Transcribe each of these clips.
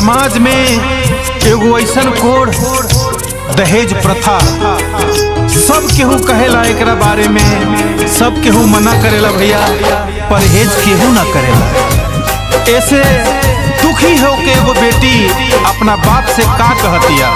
समाज में एगो ऐसन कोड दहेज प्रथा सब केहू कहेला, एकरा बारे में सब केहू मना करेला भैया, परहेज केहू ना करेला। ऐसे दुखी हो के एगो बेटी अपना बाप से का कहतिया।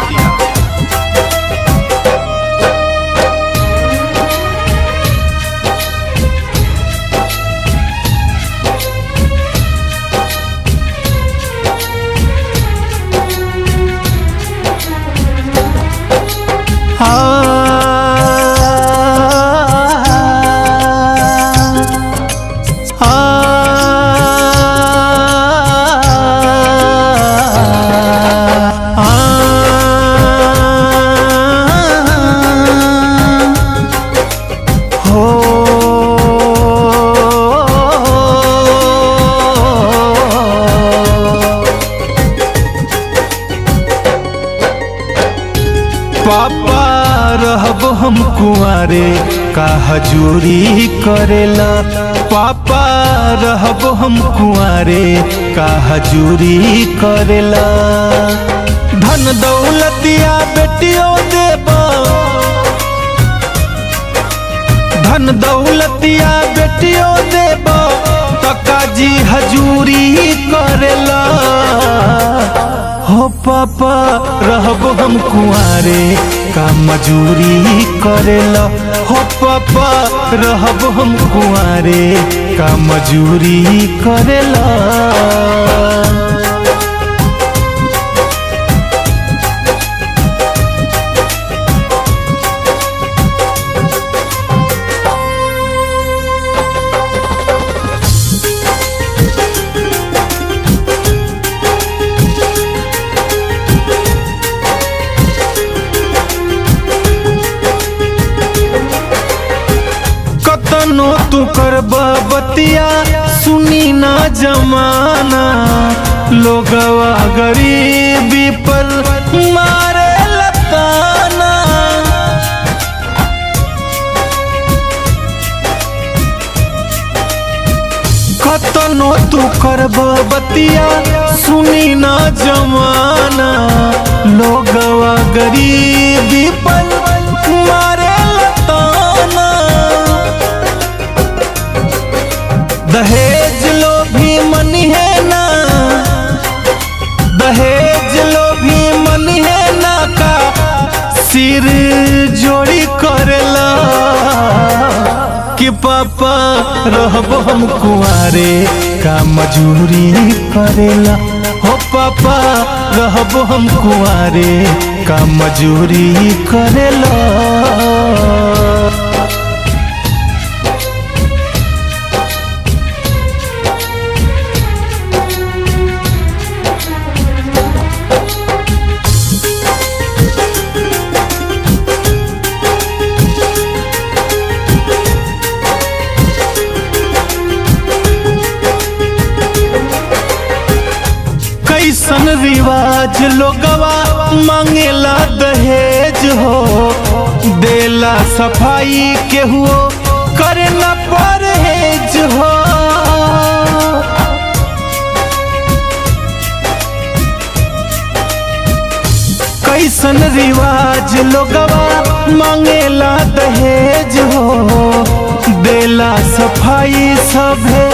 पापा रहब हम कुंवारे का हजूरी करेला, पापा रहब हम कुंवारे का हजूरी करेला। धन दौलतिया बेटियों देबा, धन दौलतिया बेटियों देबा तका जी हजूरी करेला। हो पापा रहब हम कुंवारे का मजूरी करेला, हो पापा रहब हम कुंवारे का मजूरी करेला। कतनो तू करबा बतिया सुनी ना जमाना, लोगवा गरीबी पर मारे लताना। कतनो तू करबा बतिया सुनी ना जमाना, लोगवा गरीबी पर मारे लताना। दहेज लो भी मन है ना, दहेज लो भी मन है ना का सिर जोड़ी करेला। कि पापा रहब हम कुंवारे का मजूरी करेला, हो पापा रहब हम कुंवारे का मजूरी करेला। कैसन रिवाज लोगवा मांगेला दहेज हो, देला सफाई केहू करे न परहेज हो। कैसन रिवाज लोगवा मांगेला दहेज हो, देला सफाई सभे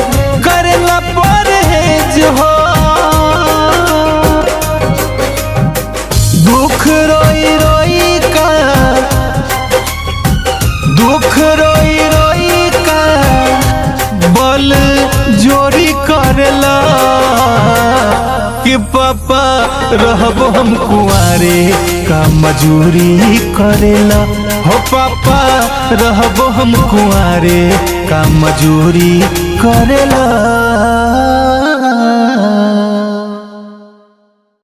करे न परहेज हो। दुख रोई रोई का, दुख रोई रोई का बल जोरी करेला। कि पापा रहब हम कुंवारे का मजूरी करेला, हो पापा रहब हम कुंवारे का मजूरी करेला।